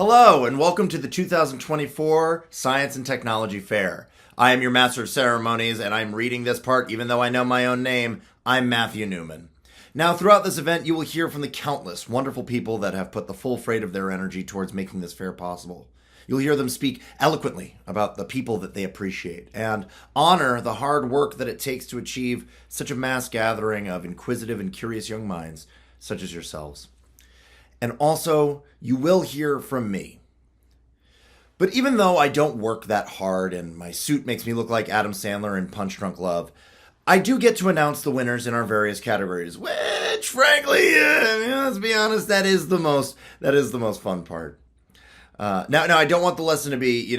Hello, and welcome to the 2024 Science and Technology Fair. I am your Master of Ceremonies, and I'm reading this part even though I know my own name. I'm Matthew Newman. Now, throughout this event, you will hear from the countless wonderful people that have put the full freight of their energy towards making this fair possible. You'll hear them speak eloquently about the people that they appreciate and honor the hard work that it takes to achieve such a mass gathering of inquisitive and curious young minds such as yourselves. And also, you will hear from me. But even though I don't work that hard and my suit makes me look like Adam Sandler in Punch Drunk Love, I do get to announce the winners in our various categories, which, frankly, let's be honest, that is the most fun part. Now, I don't want the lesson to be,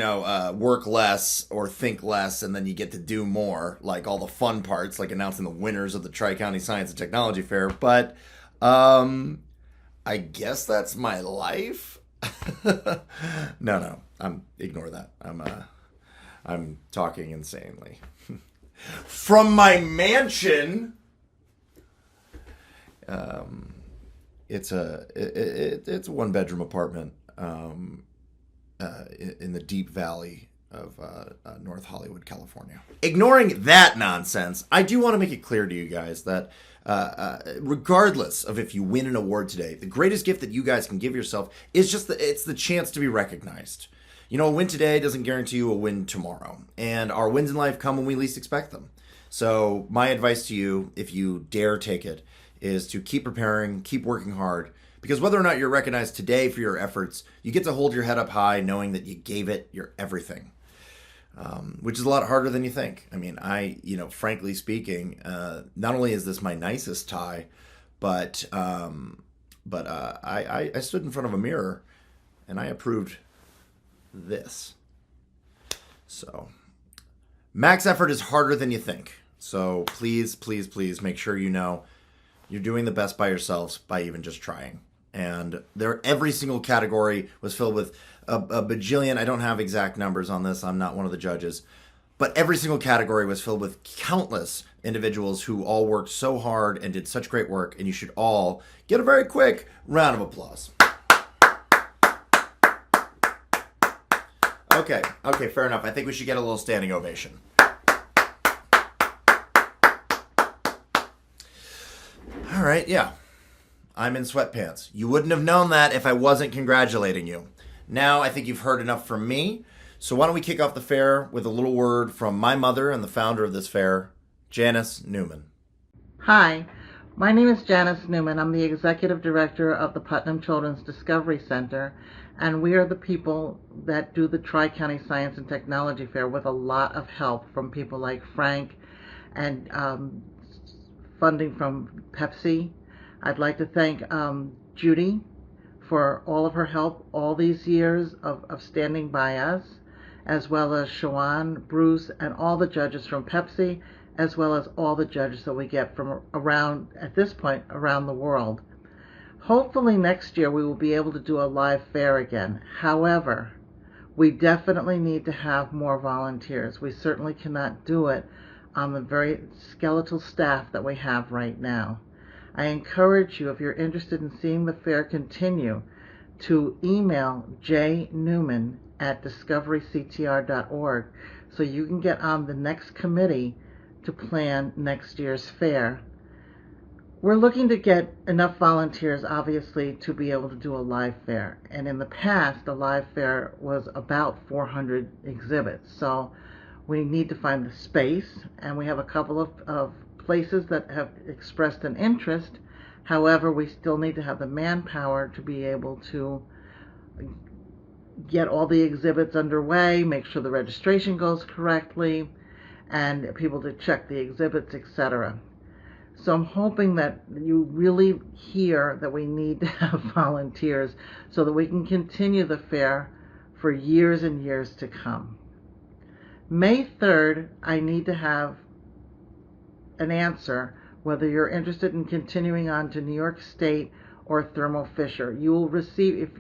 work less or think less, and then you get to do more, like all the fun parts, like announcing the winners of the Tri-County Science and Technology Fair. But I guess that's my life. No, ignore that. I'm talking insanely. From my mansion. It's a 1-bedroom apartment in the deep valley of North Hollywood, California. Ignoring that nonsense, I do want to make it clear to you guys that regardless of if you win an award today, the greatest gift that you guys can give yourself is just it's the chance to be recognized. A win today doesn't guarantee you a win tomorrow, and our wins in life come when we least expect them. So my advice to you, if you dare take it, is to keep preparing, keep working hard, because whether or not you're recognized today for your efforts, you get to hold your head up high knowing that you gave it your everything. Which is a lot harder than you think. I mean, frankly speaking, not only is this my nicest tie, but I stood in front of a mirror and I approved this. So, max effort is harder than you think. So please make sure you know you're doing the best by yourselves by even just trying. And every single category was filled with a bajillion. I don't have exact numbers on this. I'm not one of the judges. But every single category was filled with countless individuals who all worked so hard and did such great work. And you should all get a very quick round of applause. Okay, fair enough. I think we should get a little standing ovation. All right, yeah. I'm in sweatpants. You wouldn't have known that if I wasn't congratulating you. Now I think you've heard enough from me, so why don't we kick off the fair with a little word from my mother and the founder of this fair, Janice Newman. Hi, my name is Janice Newman. I'm the executive director of the Putnam Children's Discovery Center, and we are the people that do the Tri-County Science and Technology Fair with a lot of help from people like Frank and funding from Pepsi. I'd like to thank Judy for all of her help all these years of standing by us, as well as Shawan, Bruce, and all the judges from Pepsi, as well as all the judges that we get from around, at this point, around the world. Hopefully next year we will be able to do a live fair again. However, we definitely need to have more volunteers. We certainly cannot do it on the very skeletal staff that we have right now. I encourage you, if you're interested in seeing the fair continue, to email jnewman@discoveryctr.org so you can get on the next committee to plan next year's fair. We're looking to get enough volunteers, obviously, to be able to do a live fair. And in the past, a live fair was about 400 exhibits. So we need to find the space, and we have a couple of places that have expressed an interest. However, we still need to have the manpower to be able to get all the exhibits underway, make sure the registration goes correctly, and people to check the exhibits, etc. So I'm hoping that you really hear that we need to have volunteers so that we can continue the fair for years and years to come. May 3rd, I need to have an answer whether you're interested in continuing on to New York State or Thermofisher. You will receive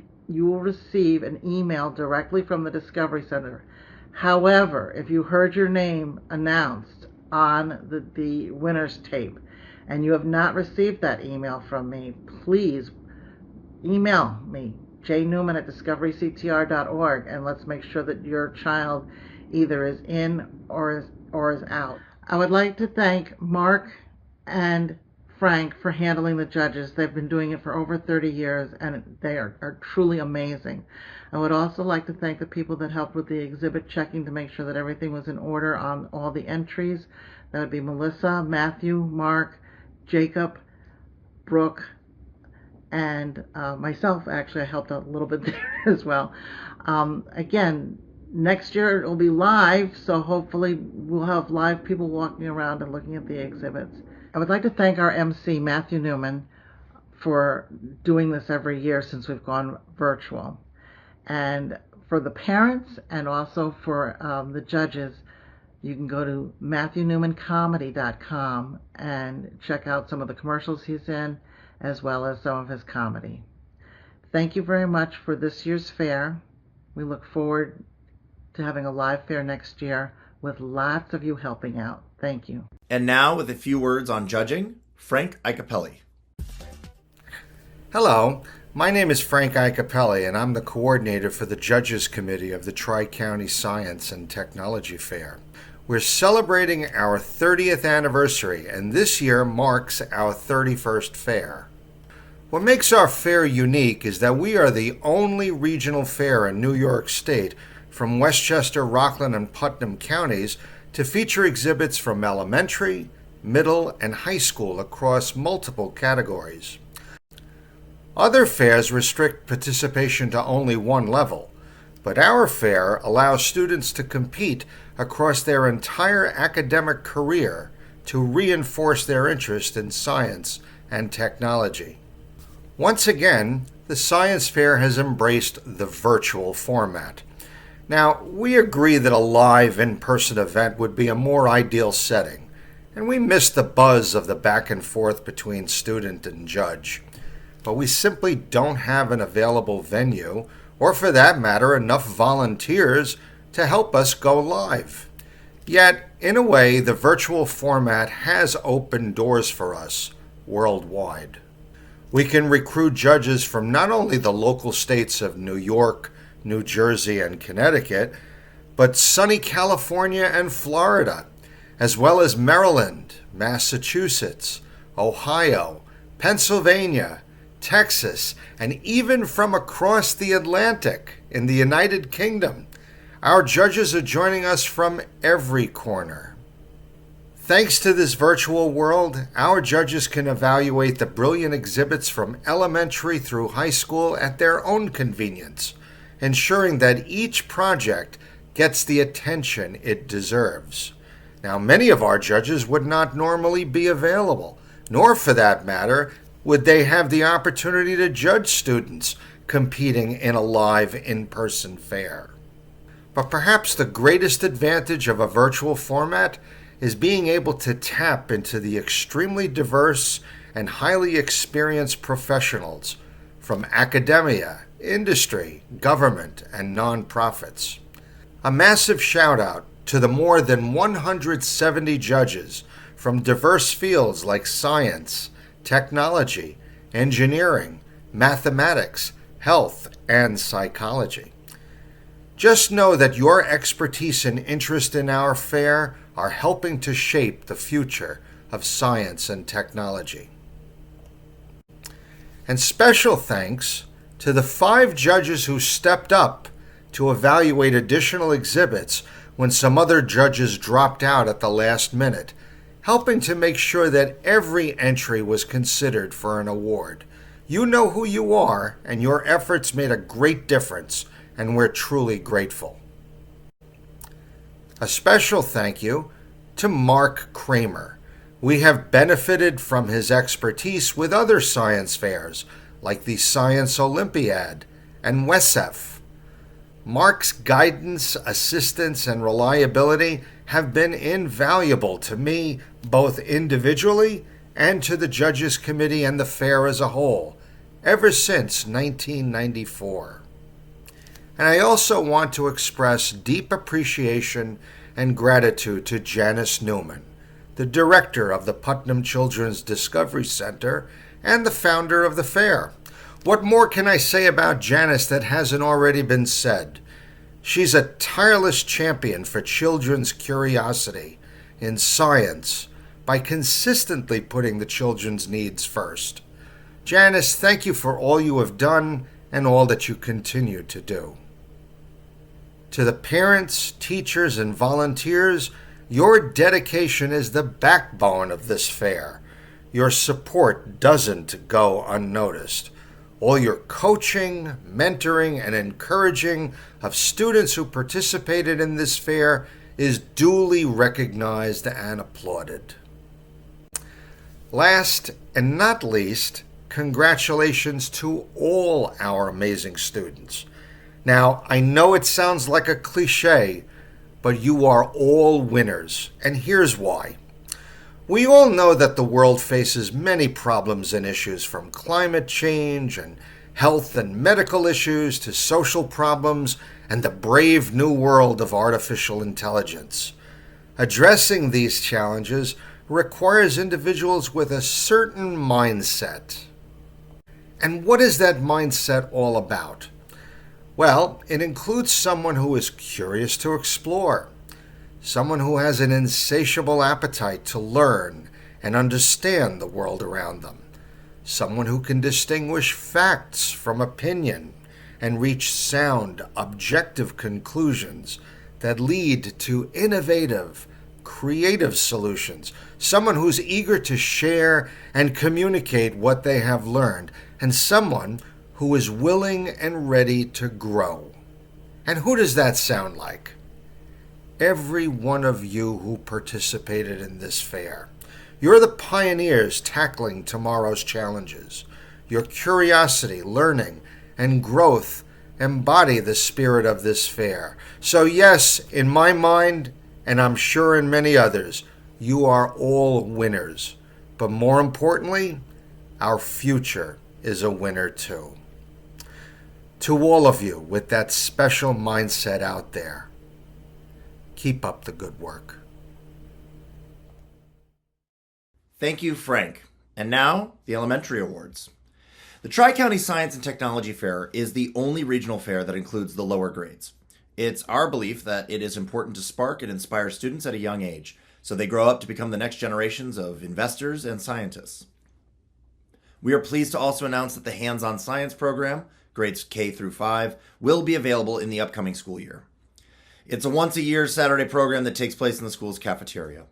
an email directly from the Discovery Center. However, if you heard your name announced on the winner's tape and you have not received that email from me, please email me jnewman@discoveryctr.org, and let's make sure that your child either is in or is out. I would like to thank Mark and Frank for handling the judges. They've been doing it for over 30 years, and they are truly amazing. I would also like to thank the people that helped with the exhibit checking to make sure that everything was in order on all the entries. That would be Melissa, Matthew, Mark, Jacob, Brooke, and myself. Actually, I helped out a little bit there as well. Again, next year it will be live, so hopefully we'll have live people walking around and looking at the exhibits. I would like to thank our MC, Matthew Newman, for doing this every year since we've gone virtual. And for the parents and also for the judges, you can go to MatthewNewmanComedy.com and check out some of the commercials he's in, as well as some of his comedy. Thank you very much for this year's fair. We look forward to having a live fair next year with lots of you helping out. Thank you. And now, with a few words on judging, Frank Capelli. Hello, my name is Frank Capelli, and I'm the coordinator for the Judges Committee of the Tri-County Science and Technology Fair. We're celebrating our 30th anniversary, and this year marks our 31st fair. What makes our fair unique is that we are the only regional fair in New York State from Westchester, Rockland, and Putnam counties to feature exhibits from elementary, middle, and high school across multiple categories. Other fairs restrict participation to only one level, but our fair allows students to compete across their entire academic career to reinforce their interest in science and technology. Once again, the science fair has embraced the virtual format. Now, we agree that a live in-person event would be a more ideal setting, and we miss the buzz of the back and forth between student and judge. But we simply don't have an available venue, or for that matter, enough volunteers to help us go live. Yet, in a way, the virtual format has opened doors for us worldwide. We can recruit judges from not only the local states of New York, New Jersey, and Connecticut, but sunny California and Florida, as well as Maryland, Massachusetts, Ohio, Pennsylvania, Texas, and even from across the Atlantic in the United Kingdom. Our judges are joining us from every corner. Thanks to this virtual world, our judges can evaluate the brilliant exhibits from elementary through high school at their own convenience, ensuring that each project gets the attention it deserves. Now, many of our judges would not normally be available, nor for that matter would they have the opportunity to judge students competing in a live in-person fair. But perhaps the greatest advantage of a virtual format is being able to tap into the extremely diverse and highly experienced professionals from academia, industry, government, and nonprofits. A massive shout out to the more than 170 judges from diverse fields like science, technology, engineering, mathematics, health, and psychology. Just know that your expertise and interest in our fair are helping to shape the future of science and technology. And special thanks to the 5 judges who stepped up to evaluate additional exhibits when some other judges dropped out at the last minute, helping to make sure that every entry was considered for an award. You know who you are, and your efforts made a great difference, and we're truly grateful. A special thank you to Mark Kramer. We have benefited from his expertise with other science fairs, like the Science Olympiad and WESEF. Mark's guidance, assistance, and reliability have been invaluable to me, both individually and to the Judges Committee and the fair as a whole, ever since 1994. And I also want to express deep appreciation and gratitude to Janice Newman, the director of the Putnam Children's Discovery Center and the founder of the fair. What more can I say about Janice that hasn't already been said? She's a tireless champion for children's curiosity in science by consistently putting the children's needs first. Janice, thank you for all you have done and all that you continue to do. To the parents, teachers, and volunteers, your dedication is the backbone of this fair. Your support doesn't go unnoticed. All your coaching, mentoring, and encouraging of students who participated in this fair is duly recognized and applauded. Last and not least, congratulations to all our amazing students. Now, I know it sounds like a cliche, but you are all winners, and here's why. We all know that the world faces many problems and issues, from climate change and health and medical issues to social problems and the brave new world of artificial intelligence. Addressing these challenges requires individuals with a certain mindset. And what is that mindset all about? Well, it includes someone who is curious to explore, someone who has an insatiable appetite to learn and understand the world around them, someone who can distinguish facts from opinion and reach sound, objective conclusions that lead to innovative, creative solutions, someone who's eager to share and communicate what they have learned, and someone who is willing and ready to grow. And who does that sound like? Every one of you who participated in this fair. You're the pioneers tackling tomorrow's challenges. Your curiosity, learning, and growth embody the spirit of this fair. So yes, in my mind, and I'm sure in many others, you are all winners. But more importantly, our future is a winner too. To all of you with that special mindset out there, keep up the good work. Thank you, Frank. And now, the elementary awards. The Tri-County Science and Technology Fair is the only regional fair that includes the lower grades. It's our belief that it is important to spark and inspire students at a young age, so they grow up to become the next generations of investors and scientists. We are pleased to also announce that the Hands-on Science program, grades K through 5, will be available in the upcoming school year. It's a once-a-year Saturday program that takes place in the school's cafeteria.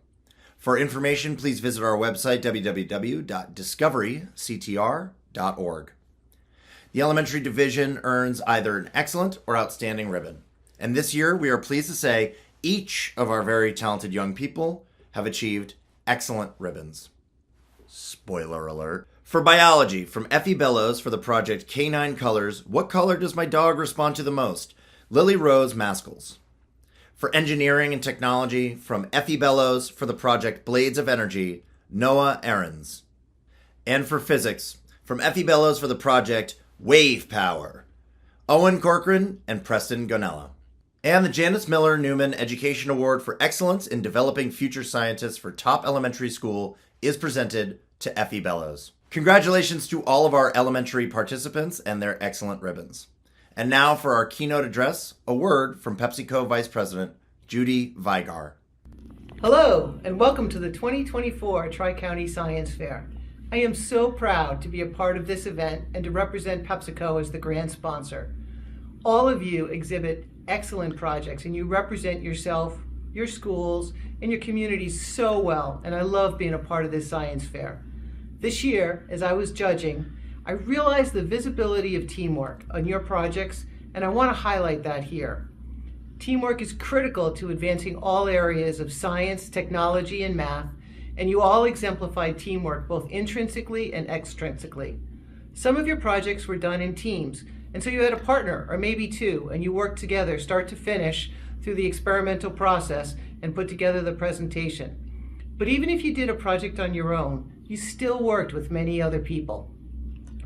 For information, please visit our website, www.discoveryctr.org. The elementary division earns either an excellent or outstanding ribbon. And this year, we are pleased to say each of our very talented young people have achieved excellent ribbons. Spoiler alert. For biology, from Effie Bellows for the project Canine Colors, What Color Does My Dog Respond to the Most? Lily Rose Maskels. For engineering and technology, from Effie Bellows for the project Blades of Energy, Noah Ahrens. And for physics, from Effie Bellows for the project Wave Power, Owen Corcoran and Preston Gonella. And the Janice Newman Education Award for Excellence in Developing Future Scientists for Top Elementary School is presented to Effie Bellows. Congratulations to all of our elementary participants and their excellent ribbons. And now for our keynote address, a word from PepsiCo Vice President Judy Vigar. Hello, and welcome to the 2024 Tri-County Science Fair. I am so proud to be a part of this event and to represent PepsiCo as the grand sponsor. All of you exhibit excellent projects, and you represent yourself, your schools, and your communities so well, and I love being a part of this science fair. This year, as I was judging, I realized the visibility of teamwork on your projects, and I want to highlight that here. Teamwork is critical to advancing all areas of science, technology, and math, and you all exemplified teamwork both intrinsically and extrinsically. Some of your projects were done in teams, and so you had a partner, or maybe two, and you worked together start to finish through the experimental process and put together the presentation. But even if you did a project on your own, you still worked with many other people.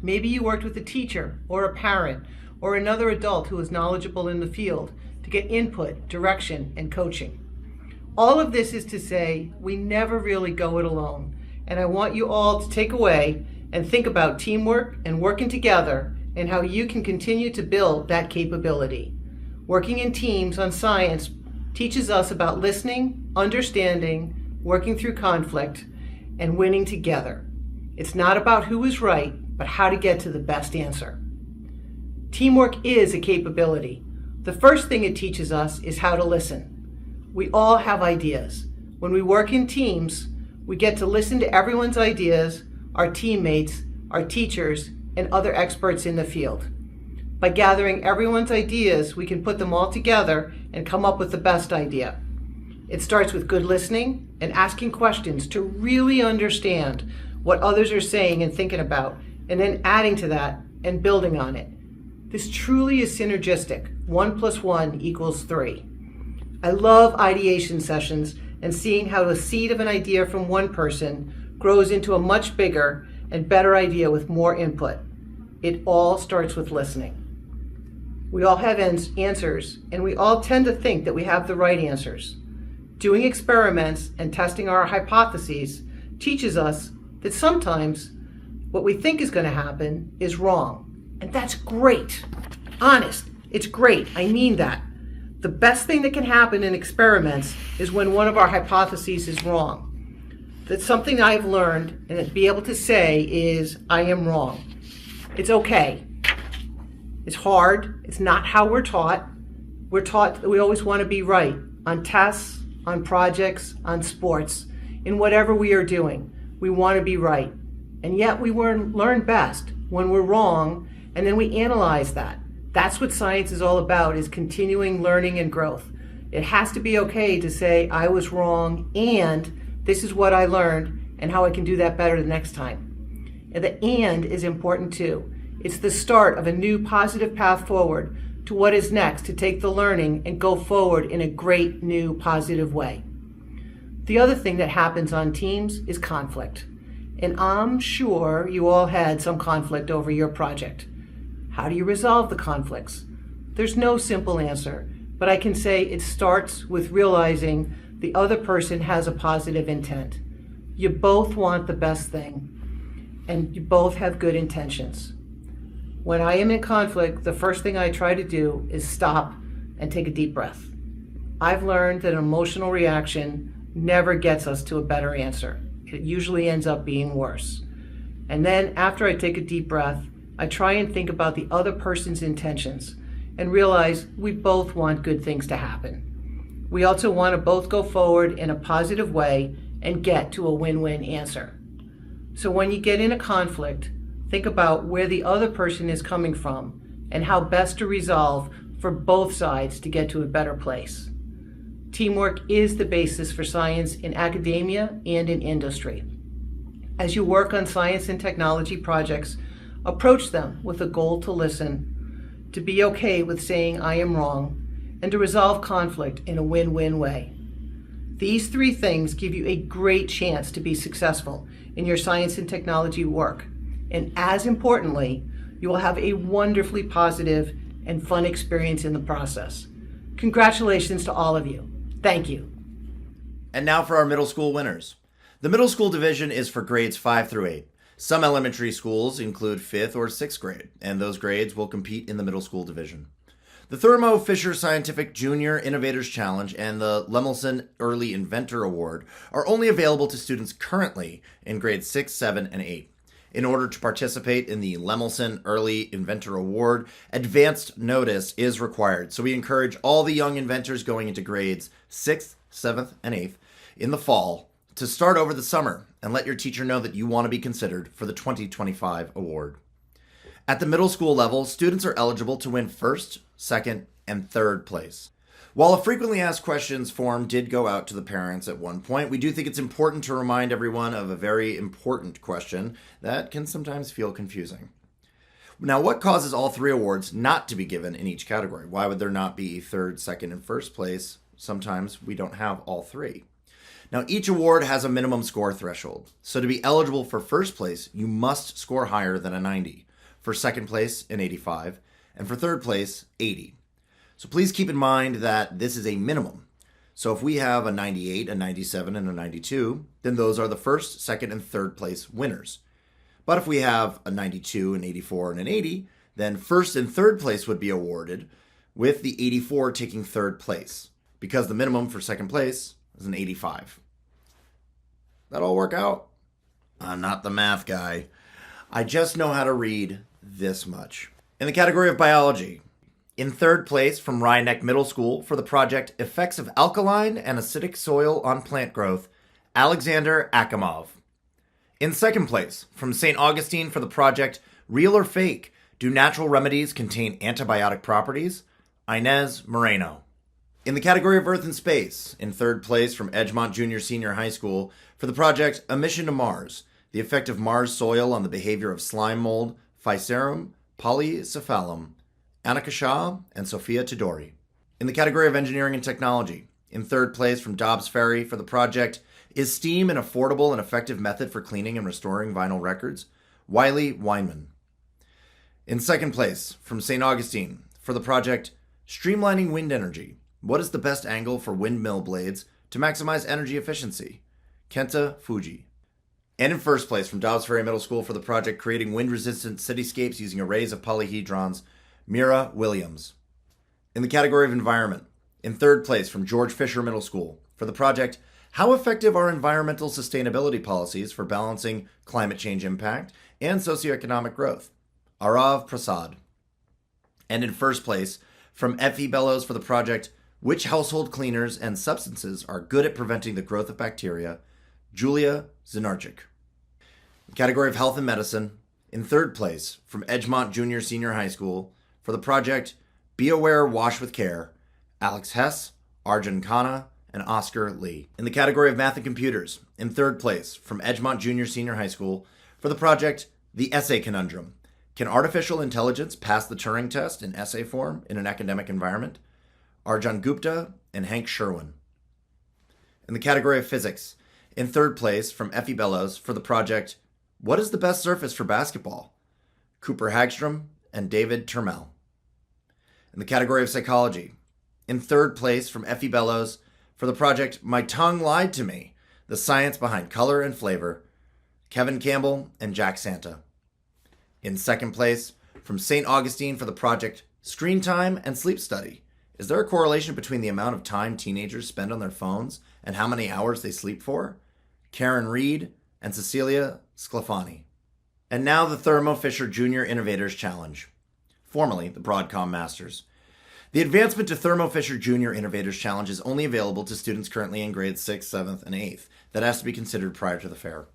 Maybe you worked with a teacher or a parent or another adult who is knowledgeable in the field to get input, direction, and coaching. All of this is to say we never really go it alone, and I want you all to take away and think about teamwork and working together and how you can continue to build that capability. Working in teams on science teaches us about listening, understanding, working through conflict, and winning together. It's not about who is right, but how to get to the best answer. Teamwork is a capability. The first thing it teaches us is how to listen. We all have ideas. When we work in teams, we get to listen to everyone's ideas, our teammates, our teachers, and other experts in the field. By gathering everyone's ideas, we can put them all together and come up with the best idea. It starts with good listening and asking questions to really understand what others are saying and thinking about, and then adding to that and building on it. This truly is synergistic. 1 + 1 = 3. I love ideation sessions and seeing how the seed of an idea from one person grows into a much bigger and better idea with more input. It all starts with listening. We all have answers, and we all tend to think that we have the right answers. Doing experiments and testing our hypotheses teaches us that sometimes what we think is going to happen is wrong. And that's great. Honest, it's great. I mean that. The best thing that can happen in experiments is when one of our hypotheses is wrong. That's something I've learned, and to be able to say is, I am wrong. It's okay. It's hard. It's not how we're taught. We're taught that we always want to be right on tests, on projects, on sports, in whatever we are doing. We want to be right. And yet we learn best when we're wrong, and then we analyze that. That's what science is all about, is continuing learning and growth. It has to be okay to say, I was wrong, and this is what I learned, and how I can do that better the next time. And the "and" is important too. It's the start of a new positive path forward to what is next, to take the learning and go forward in a great new positive way. The other thing that happens on teams is conflict. And I'm sure you all had some conflict over your project. How do you resolve the conflicts? There's no simple answer, but I can say it starts with realizing the other person has a positive intent. You both want the best thing, and you both have good intentions. When I am in conflict, the first thing I try to do is stop and take a deep breath. I've learned that an emotional reaction never gets us to a better answer. It usually ends up being worse. And then after I take a deep breath, I try and think about the other person's intentions and realize we both want good things to happen. We also want to both go forward in a positive way and get to a win-win answer. So when you get in a conflict, think about where the other person is coming from and how best to resolve for both sides to get to a better place. Teamwork is the basis for science in academia and in industry. As you work on science and technology projects, approach them with a goal to listen, to be okay with saying I am wrong, and to resolve conflict in a win-win way. These 3 things give you a great chance to be successful in your science and technology work. And as importantly, you will have a wonderfully positive and fun experience in the process. Congratulations to all of you. Thank you. And now for our middle school winners. The middle school division is for grades 5 through 8. Some elementary schools include 5th or 6th grade, and those grades will compete in the middle school division. The Thermofisher Scientific Junior Innovators Challenge and the Lemelson Early Inventor Award are only available to students currently in grades 6, 7, and 8. In order to participate in the Lemelson Early Inventor Award, advanced notice is required. So we encourage all the young inventors going into grades 6th, 7th, and 8th in the fall to start over the summer and let your teacher know that you want to be considered for the 2025 award. At the middle school level, students are eligible to win 1st, 2nd, and 3rd place. While a frequently asked questions form did go out to the parents at one point, we do think it's important to remind everyone of a very important question that can sometimes feel confusing. Now, what causes all 3 awards not to be given in each category? Why would there not be 3rd, 2nd, and 1st place? Sometimes we don't have all 3. Now, each award has a minimum score threshold. So to be eligible for 1st place, you must score higher than a 90. For 2nd place, an 85. And for 3rd place, 80. So please keep in mind that this is a minimum. So if we have a 98, a 97, and a 92, then those are the 1st, 2nd, and 3rd place winners. But if we have a 92, an 84, and an 80, Then first and third place would be awarded, with the 84 taking third place, because the minimum for second place is an 85. That all work out? I'm not the math guy. I just know how to read this much. In the category of biology, in third place from Reiner Middle School for the project Effects of Alkaline and Acidic Soil on Plant Growth, Alexander Akimov. In second place from St. Augustine for the project Real or Fake? Do Natural Remedies Contain Antibiotic Properties? Inez Moreno. In the category of Earth and Space, in third place from Edgemont Junior Senior High School for the project A Mission to Mars, the effect of Mars soil on the behavior of slime mold, Physarum polycephalum, Annika Shah and Sophia Tidori. In the category of Engineering and Technology, in third place from Dobbs Ferry for the project Is Steam an Affordable and Effective Method for Cleaning and Restoring Vinyl Records? Wiley Weinman. In second place from St. Augustine for the project Streamlining Wind Energy. What is the best angle for windmill blades to maximize energy efficiency? Kenta Fuji. And in first place from Dobbs Ferry Middle School for the project Creating Wind-Resistant Cityscapes Using Arrays of Polyhedrons, Mira Williams. In the category of Environment, in third place from George Fisher Middle School for the project How Effective Are Environmental Sustainability Policies for Balancing Climate Change Impact and Socioeconomic Growth? Arav Prasad. And in first place from Effie Bellows for the project Which Household Cleaners and Substances Are Good at Preventing the Growth of Bacteria? Julia Zinarchik. Category of Health and Medicine, in third place from Edgemont Junior Senior High School for the project Be Aware, Wash with Care, Alex Hess, Arjun Khanna, and Oscar Lee. In the category of Math and Computers, in third place from Edgemont Junior Senior High School for the project The Essay Conundrum. Can artificial intelligence pass the Turing test in essay form in an academic environment? Arjun Gupta and Hank Sherwin. In the category of Physics, in third place from Effie Bellows for the project What is the Best Surface for Basketball? Cooper Hagstrom and David Termel. In the category of Psychology, in third place from Effie Bellows for the project My Tongue Lied to Me, The Science Behind Color and Flavor, Kevin Campbell and Jack Santa. In second place from St. Augustine for the project Screen Time and Sleep Study. Is there a correlation between the amount of time teenagers spend on their phones and how many hours they sleep for? Karen Reed and Cecilia Sclafani. And now the Thermofisher Junior Innovators Challenge, formerly the Broadcom Masters. The advancement to Thermofisher Junior Innovators Challenge is only available to students currently in grades 6th, 7th, and 8th. That has to be considered prior to the fair.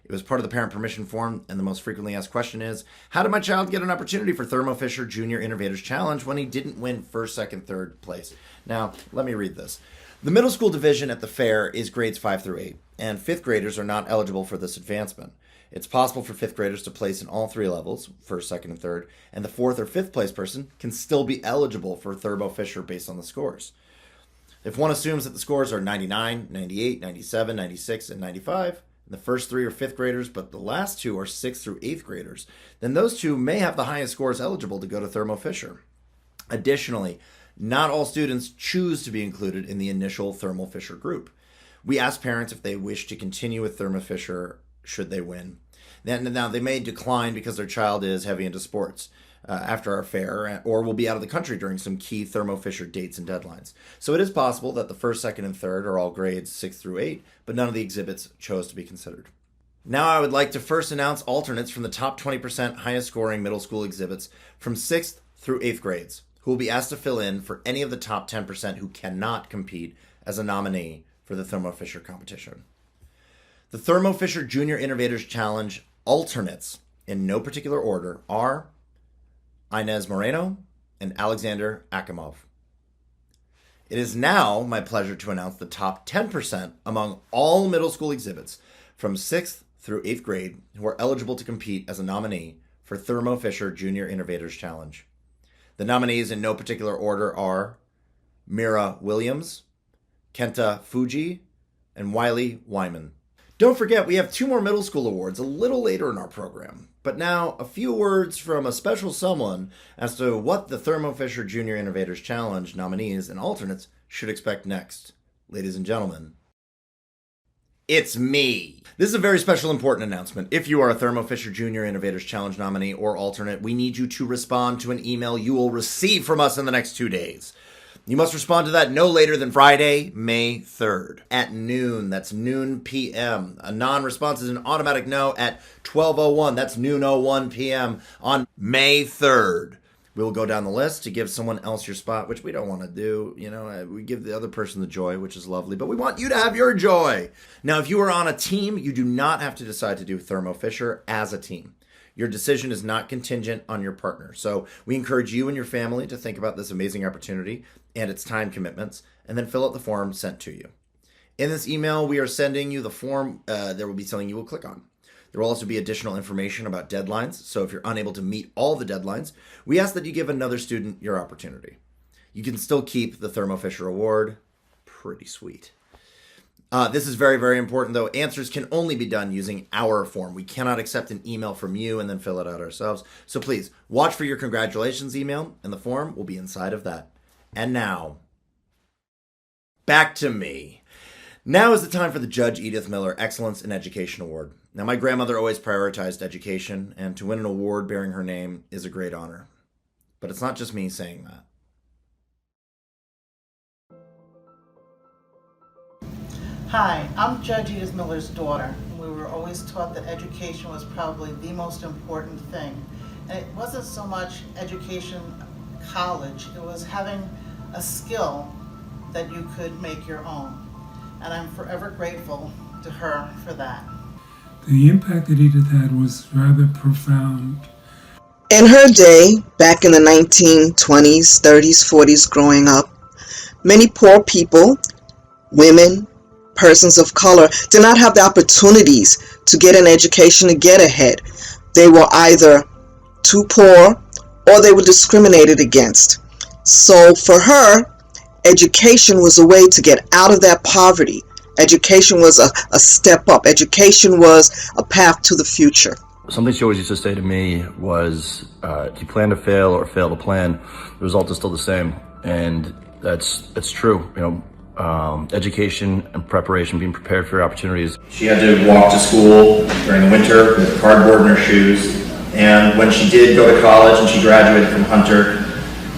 It was part of the parent permission form, and the most frequently asked question is, how did my child get an opportunity for Thermofisher Junior Innovators Challenge when he didn't win first, second, third place? Now, let me read this. The middle school division at the fair is grades 5 through 8, and 5th graders are not eligible for this advancement. It's possible for 5th graders to place in all three levels, first, second, and third, and the 4th or 5th place person can still be eligible for Thermofisher based on the scores. If one assumes that the scores are 99, 98, 97, 96, and 95, and the first three are 5th graders, but the last two are 6th through 8th graders, then those two may have the highest scores eligible to go to Thermofisher. Additionally, not all students choose to be included in the initial Thermofisher group. We ask parents if they wish to continue with Thermofisher should they win. Now, they may decline because their child is heavy into sports after our fair, or will be out of the country during some key Thermofisher dates and deadlines. So it is possible that the first, second, and third are all grades 6 through 8, but none of the exhibits chose to be considered. Now I would like to first announce alternates from the top 20% highest scoring middle school exhibits from 6th through 8th grades, who will be asked to fill in for any of the top 10% who cannot compete as a nominee for the Thermofisher competition. The Thermofisher Junior Innovators Challenge alternates, in no particular order, are Inez Moreno and Alexander Akimov. It is now my pleasure to announce the top 10% among all middle school exhibits from 6th through 8th grade who are eligible to compete as a nominee for Thermofisher Junior Innovators Challenge. The nominees in no particular order are Mira Williams, Kenta Fuji, and Wiley Wyman. Don't forget, we have 2 more middle school awards a little later in our program. But now, a few words from a special someone as to what the Thermofisher Junior Innovators Challenge nominees and alternates should expect next. Ladies and gentlemen, It's me. This is a very special, important announcement. If you are a Thermofisher Junior Innovators Challenge nominee or alternate, we need you to respond to an email you will receive from us in the next 2 days. You must respond to that no later than Friday, May 3rd at noon. That's noon p.m. A non-response is an automatic no at 12:01. That's noon 01 p.m. on May 3rd. We will go down the list to give someone else your spot, which we don't want to do. You know, we give the other person the joy, which is lovely, but we want you to have your joy. Now, if you are on a team, you do not have to decide to do Thermo Fisher as a team. Your decision is not contingent on your partner. So we encourage you and your family to think about this amazing opportunity and its time commitments, and then fill out the form sent to you. In this email, we are sending you the form. There will be something you will click on. There will also be additional information about deadlines. So if you're unable to meet all the deadlines, we ask that you give another student your opportunity. You can still keep the Thermo Fisher Award. Pretty sweet. This is very, very important, though. Answers can only be done using our form. We cannot accept an email from you and then fill it out ourselves. So please, watch for your congratulations email, and the form will be inside of that. And now, back to me. Now is the time for the Judge Edith Miller Excellence in Education Award. Now, my grandmother always prioritized education, and to win an award bearing her name is a great honor. But it's not just me saying that. Hi, I'm Judge Edith Miller's daughter. We were always taught that education was probably the most important thing. And it wasn't so much education, college, it was having a skill that you could make your own. And I'm forever grateful to her for that. The impact that Edith had was rather profound. In her day, back in the 1920s, 30s, 40s, growing up, many poor people, women, persons of color, did not have the opportunities to get an education to get ahead. They were either too poor or they were discriminated against. So for her, education was a way to get out of that poverty. Education was a step up. Education was a path to the future. Something she always used to say to me was, if you plan to fail or fail to plan, the result is still the same. And that's true. You know, education and preparation, being prepared for your opportunities. She had to walk to school during the winter with cardboard in her shoes. And when she did go to college and she graduated from Hunter,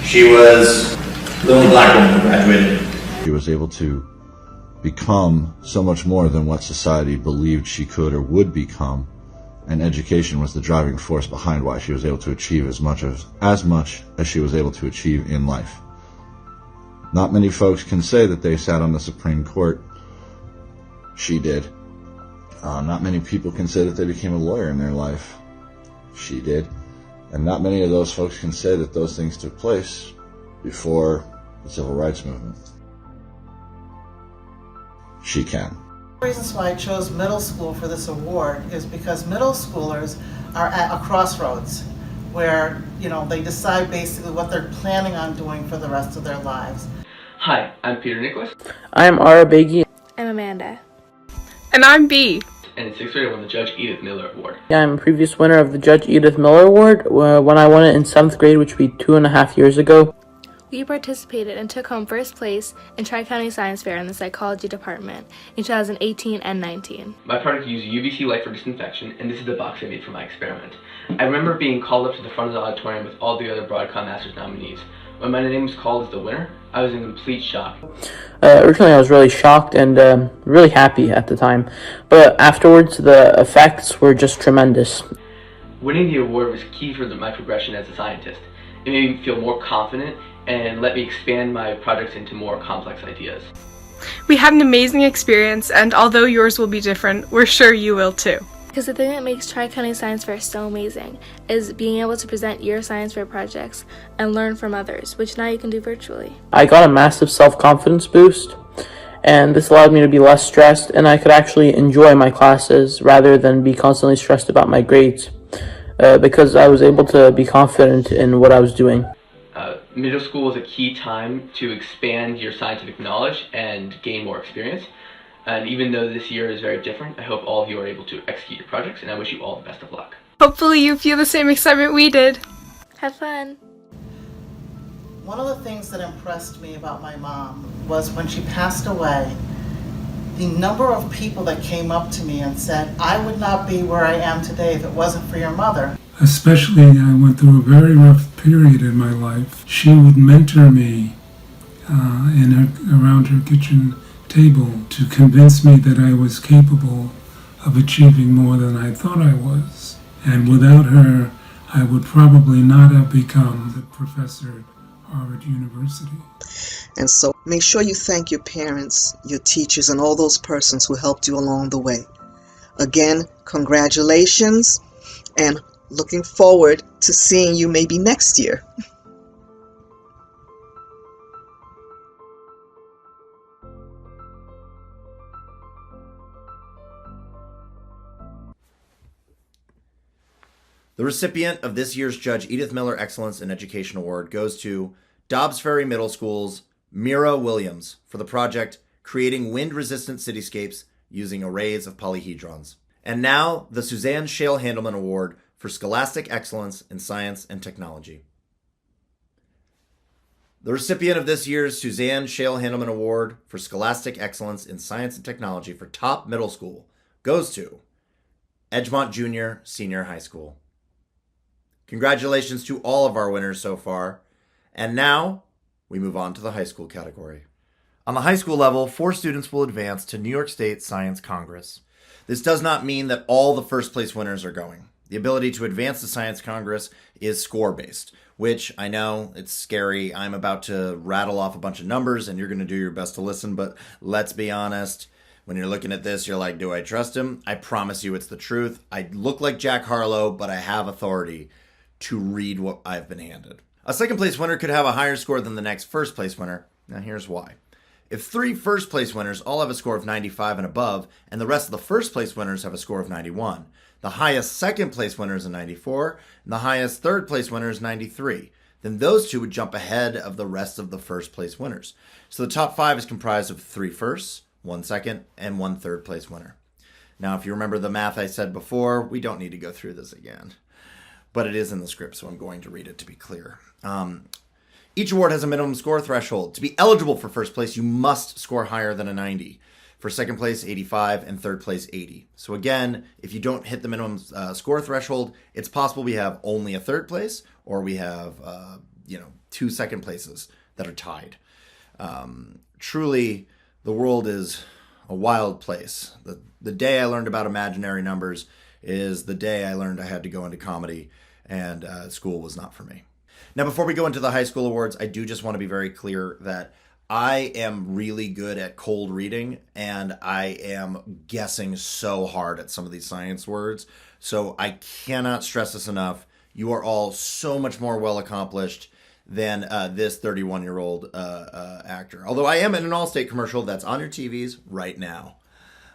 she was the only black woman who graduated. She was able to become so much more than what society believed she could or would become, and education was the driving force behind why she was able to achieve as much as she was able to achieve in life. Not many folks can say that they sat on the Supreme Court. She did. Not many people can say that they became a lawyer in their life. She did. And not many of those folks can say that those things took place before the Civil Rights Movement. She can. One of the reasons why I chose middle school for this award is because middle schoolers are at a crossroads where, you know, they decide basically what they're planning on doing for the rest of their lives. Hi, I'm Peter Nicholas. I'm Ara Biggie. I'm Amanda. And I'm B. And in 6th grade, I won the Judge Edith Miller Award. I'm a previous winner of the Judge Edith Miller Award when I won it in 7th grade, which would be 2.5 years ago. We participated and took home first place in Tri-County Science Fair in the Psychology Department in 2018 and 19. My product used UVC light for disinfection, and this is the box I made for my experiment. I remember being called up to the front of the auditorium with all the other Broadcom Masters nominees. When my name was called as the winner, I was in complete shock. Originally I was really shocked and really happy at the time, but afterwards the effects were just tremendous. Winning the award was key for my progression as a scientist. It made me feel more confident and let me expand my projects into more complex ideas. We had an amazing experience, and although yours will be different, we're sure you will too. Because the thing that makes Tri-County Science Fair so amazing is being able to present your science fair projects and learn from others, which now you can do virtually. I got a massive self-confidence boost, and this allowed me to be less stressed, and I could actually enjoy my classes rather than be constantly stressed about my grades, because I was able to be confident in what I was doing. Middle school is a key time to expand your scientific knowledge and gain more experience. And even though this year is very different, I hope all of you are able to execute your projects, and I wish you all the best of luck. Hopefully you feel the same excitement we did. Have fun. One of the things that impressed me about my mom was when she passed away, the number of people that came up to me and said, I would not be where I am today if it wasn't for your mother. Especially, I went through a very rough period in my life. She would mentor me around her kitchen table to convince me that I was capable of achieving more than I thought I was. And without her, I would probably not have become the professor at Harvard University. And so make sure you thank your parents, your teachers, and all those persons who helped you along the way. Again, congratulations, and looking forward to seeing you maybe next year. The recipient of this year's Judge Edith Miller Excellence in Education Award goes to Dobbs Ferry Middle School's Mira Williams for the project Creating Wind-Resistant Cityscapes Using Arrays of Polyhedrons. And now, the Suzanne Shale Handlan Award for Scholastic Excellence in Science and Technology. The recipient of this year's Suzanne Shale Handlan Award for Scholastic Excellence in Science and Technology for Top Middle School goes to Edgemont Junior Senior High School. Congratulations to all of our winners so far. And now, we move on to the high school category. On the high school level, 4 students will advance to New York State Science Congress. This does not mean that all the first place winners are going. The ability to advance to Science Congress is score-based, which I know it's scary. I'm about to rattle off a bunch of numbers and you're going to do your best to listen, but let's be honest. When you're looking at this, you're like, do I trust him? I promise you it's the truth. I look like Jack Harlow, but I have authority to read what I've been handed. A second place winner could have a higher score than the next first place winner. Now here's why. If 3 first place winners all have a score of 95 and above, and the rest of the first place winners have a score of 91, the highest second place winner is a 94, and the highest third place winner is 93, then those two would jump ahead of the rest of the first place winners. So the top 5 is comprised of 3 firsts, 1 second, and 1 third place winner. Now, if you remember the math I said before, we don't need to go through this again. But it is in the script, so I'm going to read it to be clear. Each award has a minimum score threshold. To be eligible for first place, you must score higher than a 90. For second place, 85, and third place, 80. So again, if you don't hit the minimum score threshold, it's possible we have only a third place, or we have 2 second places that are tied. Truly, the world is a wild place. The day I learned about imaginary numbers is the day I learned I had to go into comedy, and school was not for me. Now, before we go into the high school awards, I do just want to be very clear that I am really good at cold reading, and I am guessing so hard at some of these science words. So I cannot stress this enough. You are all so much more well accomplished than this 31-year-old actor. Although I am in an Allstate commercial that's on your TVs right now.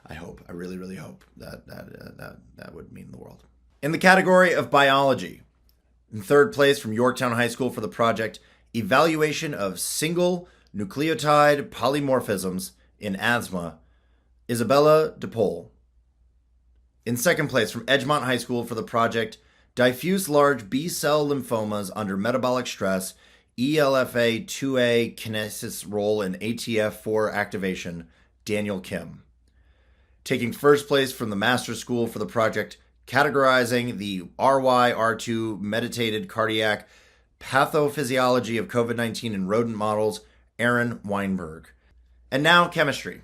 I hope. I really, really hope that would mean the world. In the category of biology, in third place from Yorktown High School for the project Evaluation of Single Nucleotide Polymorphisms in Asthma, Isabella DePaul. In second place from Edgemont High School for the project Diffuse Large B-Cell Lymphomas Under Metabolic Stress, ELFA2A Kinesis Role in ATF4 Activation, Daniel Kim. Taking first place from the Master's School for the project Categorizing the RY-R2 Meditated Cardiac Pathophysiology of COVID-19 in Rodent Models, Aaron Weinberg. And now, chemistry.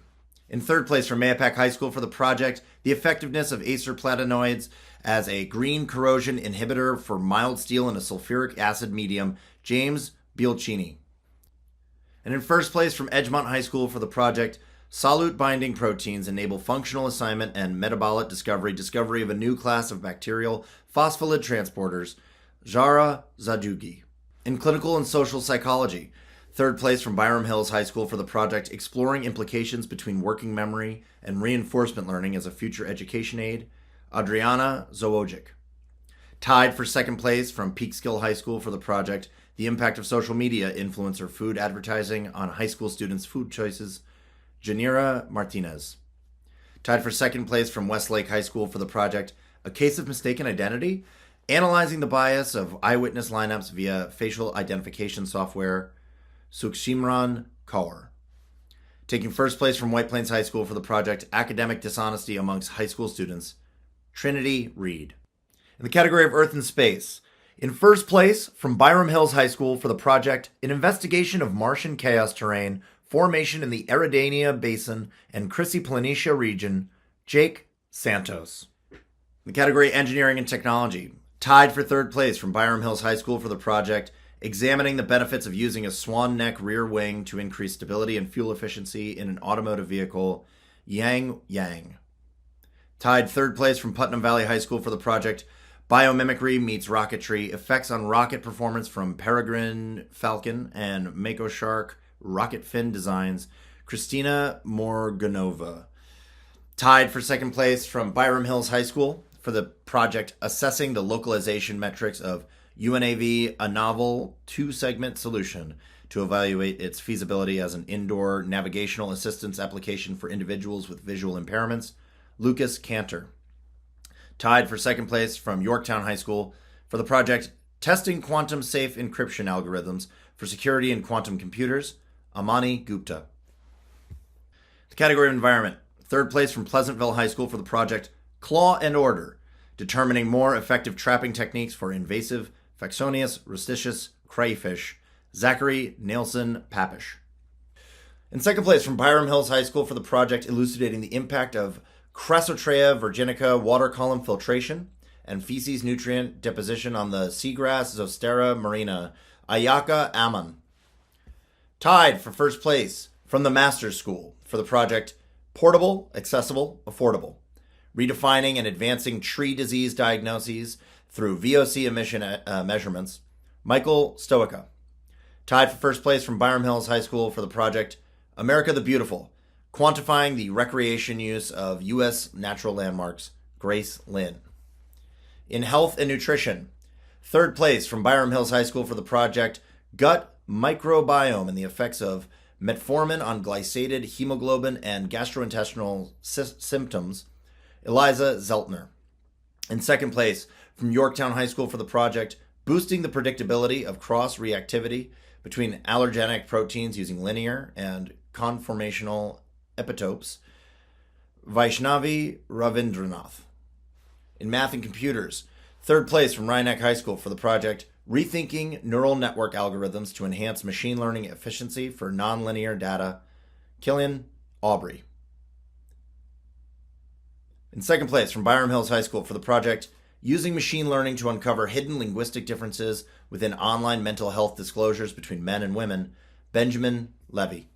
In third place from Mayapack High School for the project The Effectiveness of Acer Platinoids as a Green Corrosion Inhibitor for Mild Steel in a Sulfuric Acid Medium, James Biolchini. And in first place from Edgemont High School for the project Solute Binding Proteins Enable Functional Assignment and Metabolic Discovery of a New Class of Bacterial Phospholipid Transporters, Zara Zadugi. In clinical and social psychology, third place from Byram Hills High School for the project Exploring Implications Between Working Memory and Reinforcement Learning as a Future Education Aid, Adriana Zowojic. Tied for second place from Peekskill High School for the project The Impact of Social Media Influencer Food Advertising on High School Students' Food Choices, Janira Martinez. Tied for second place from Westlake High School for the project A Case of Mistaken Identity, Analyzing the Bias of Eyewitness Lineups via Facial Identification Software, Sukshimran Kaur. Taking first place from White Plains High School for the project Academic Dishonesty Amongst High School Students, Trinity Reed. In the category of Earth and Space, in first place from Byram Hills High School for the project An Investigation of Martian Chaos Terrain, Formation in the Eridania Basin and Crissy Planitia region, Jake Santos. In the category Engineering and Technology, tied for third place from Byram Hills High School for the project Examining the Benefits of Using a Swan Neck Rear Wing to Increase Stability and Fuel Efficiency in an Automotive Vehicle, Yang Yang. Tied third place from Putnam Valley High School for the project Biomimicry Meets Rocketry, Effects on Rocket Performance from Peregrine Falcon and Mako Shark Rocket Fin Designs, Christina Morganova. Tied for second place from Byram Hills High School for the project Assessing the Localization Metrics of UNAV, a novel two-segment solution to evaluate its feasibility as an indoor navigational assistance application for individuals with visual impairments, Lucas Cantor. Tied for second place from Yorktown High School for the project Testing Quantum Safe Encryption Algorithms for Security in Quantum Computers, Amani Gupta. The category of Environment, third place from Pleasantville High School for the project Claw and Order, Determining More Effective Trapping Techniques for Invasive Faxonius rusticius crayfish, Zachary Nielsen Papish. In second place from Byram Hills High School for the project Elucidating the Impact of Crassotrea virginica water column filtration and feces nutrient deposition on the seagrass Zostera marina, Ayaka Ammon. Tied for first place from the Master's School for the project Portable, Accessible, Affordable, Redefining and Advancing Tree Disease Diagnoses through VOC emission measurements, Michael Stoica. Tied for first place from Byram Hills High School for the project America the Beautiful, Quantifying the Recreation Use of U.S. Natural Landmarks, Grace Lynn. In Health and Nutrition, third place from Byram Hills High School for the project Gut Microbiome and the Effects of Metformin on Glycated Hemoglobin and Gastrointestinal Symptoms, Eliza Zeltner. In second place from Yorktown High School for the project Boosting the Predictability of Cross-Reactivity between Allergenic Proteins using Linear and Conformational Epitopes, Vaishnavi Ravindranath. In Math and Computers, third place from Rhinebeck High School for the project Rethinking Neural Network Algorithms to Enhance Machine Learning Efficiency for Nonlinear Data, Killian Aubrey. In second place from Byram Hills High School for the project Using Machine Learning to Uncover Hidden Linguistic Differences within Online Mental Health Disclosures Between Men and Women, Benjamin Levy.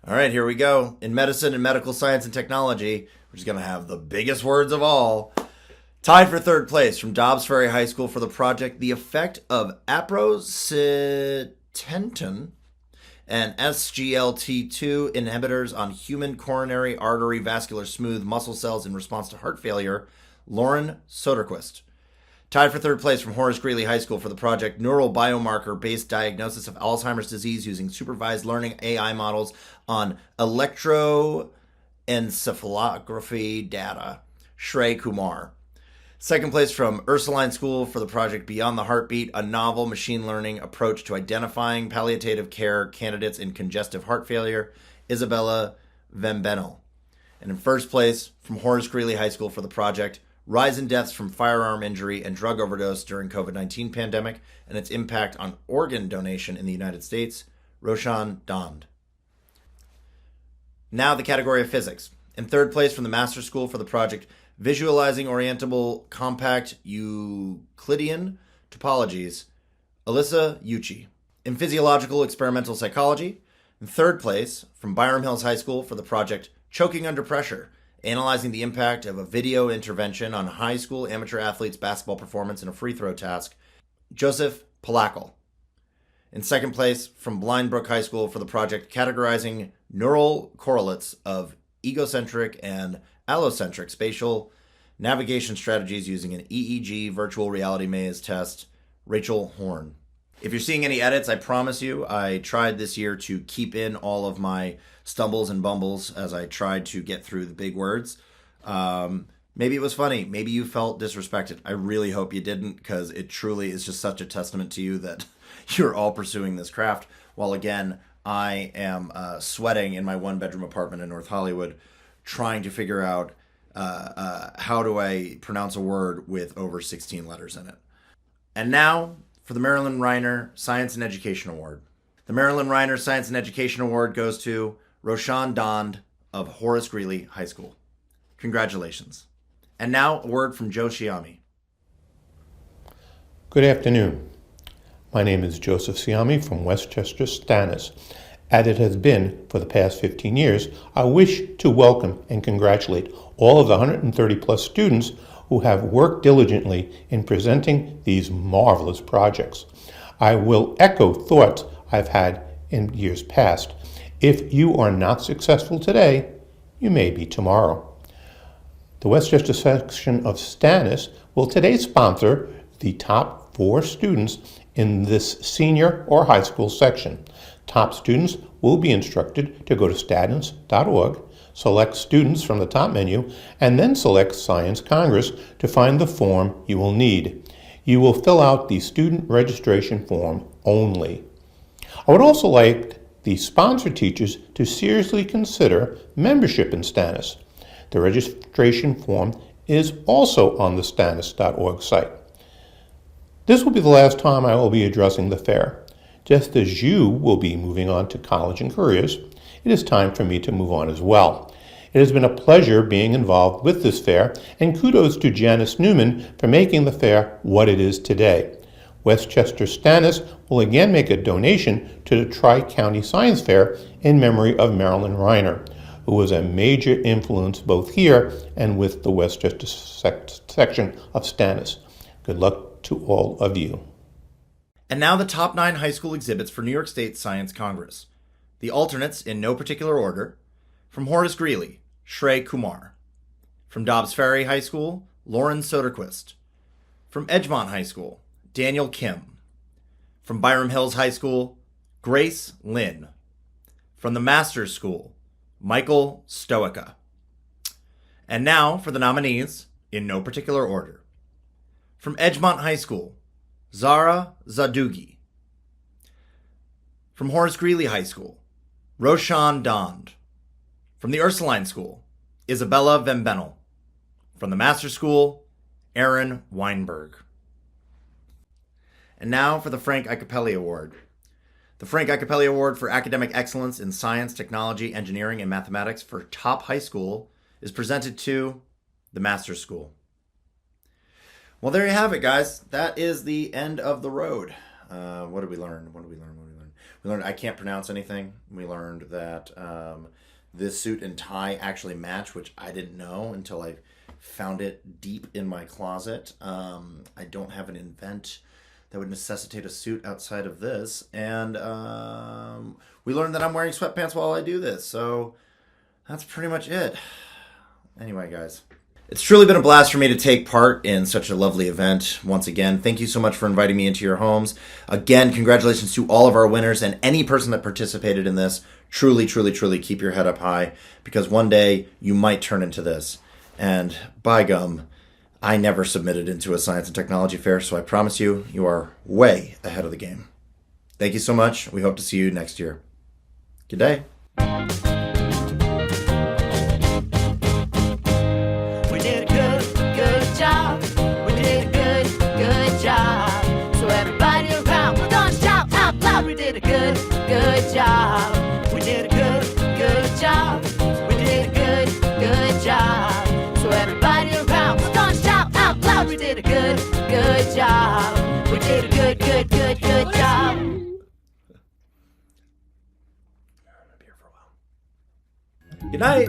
All right, here we go. In Medicine and Medical Science and Technology, we're just going to have the biggest words of all. Tied for third place from Dobbs Ferry High School for the project The Effect of Aprocitentan and SGLT2 inhibitors on human coronary artery vascular smooth muscle cells in response to heart failure, Lauren Soderquist. Tied for third place from Horace Greeley High School for the project Neural Biomarker-Based Diagnosis of Alzheimer's Disease using Supervised Learning AI Models on Electroencephalography Data, Shrey Kumar. Second place from Ursuline School for the project Beyond the Heartbeat, a novel machine learning approach to identifying palliative care candidates in congestive heart failure, Isabella Vembenel. And in first place from Horace Greeley High School for the project Rise in Deaths from Firearm Injury and Drug Overdose during COVID-19 Pandemic and its Impact on Organ Donation in the United States, Roshan Dond. Now the category of Physics. In third place from the Master's School for the project Visualizing Orientable Compact Euclidean Topologies, Alyssa Uchi. In Physiological Experimental Psychology, in third place from Byram Hills High School for the project Choking Under Pressure, Analyzing the Impact of a Video Intervention on High School Amateur Athletes' Basketball Performance in a Free Throw Task, Joseph Palakel. In second place from Blind Brook High School for the project Categorizing Neural Correlates of Egocentric and Allocentric Spatial Navigation Strategies using an EEG Virtual Reality Maze Test, Rachel Horn. If you're seeing any edits, I promise you, I tried this year to keep in all of my stumbles and bumbles as I tried to get through the big words. Maybe it was funny. Maybe you felt disrespected. I really hope you didn't, because it truly is just such a testament to you that you're all pursuing this craft. While again, I am sweating in my one-bedroom apartment in North Hollywood, trying to figure out how do I pronounce a word with over 16 letters in it. And now for the Marilyn Reiner Science and Education Award. The Marilyn Reiner Science and Education Award goes to Roshan Dond of Horace Greeley High School. Congratulations. And now a word from Joe Siami. Good afternoon. My name is Joseph Siami from Westchester, Stannis. As it has been for the past 15 years, I wish to welcome and congratulate all of the 130 plus students who have worked diligently in presenting these marvelous projects. I will echo thoughts I've had in years past. If you are not successful today, you may be tomorrow. The Westchester section of Stannis will today sponsor the top 4 students in this senior or high school section. Top students will be instructed to go to stannis.org, select students from the top menu, and then select Science Congress to find the form you will need. You will fill out the student registration form only. I would also like the sponsor teachers to seriously consider membership in Stannis. The registration form is also on the stannis.org site. This will be the last time I will be addressing the fair. Just as you will be moving on to college and careers, it is time for me to move on as well. It has been a pleasure being involved with this fair, and kudos to Janice Newman for making the fair what it is today. Westchester Stannis will again make a donation to the Tri-County Science Fair in memory of Marilyn Reiner, who was a major influence both here and with the Westchester section of Stannis. Good luck to all of you. And now the top 9 high school exhibits for New York State Science Congress. The alternates in no particular order. From Horace Greeley, Shrey Kumar. From Dobbs Ferry High School, Lauren Soderquist. From Edgemont High School, Daniel Kim. From Byram Hills High School, Grace Lynn. From the Masters School, Michael Stoica. And now for the nominees, in no particular order. From Edgemont High School, Zara Zadugi. From Horace Greeley High School, Roshan Dond. From the Ursuline School, Isabella Vembenel. From the Master School, Aaron Weinberg. And now for the Frank I. Capelli Award. The Frank I. Capelli Award for Academic Excellence in Science, Technology, Engineering, and Mathematics for Top High School is presented to the Master School. Well, there you have it, guys. That is the end of the road. What did we learn? We learned I can't pronounce anything. We learned that this suit and tie actually match, which I didn't know until I found it deep in my closet. I don't have an invent that would necessitate a suit outside of this. And we learned that I'm wearing sweatpants while I do this. So that's pretty much it. Anyway, guys. It's truly been a blast for me to take part in such a lovely event. Once again, thank you so much for inviting me into your homes. Again, congratulations to all of our winners and any person that participated in this. Truly, truly, truly keep your head up high, because one day you might turn into this. And by gum, I never submitted into a science and technology fair, so I promise you, you are way ahead of the game. Thank you so much. We hope to see you next year. Good day. Good job. We did a good job. We did a good job. So everybody around, we're gonna shout out loud. We did a good job. We did a good job. Good night.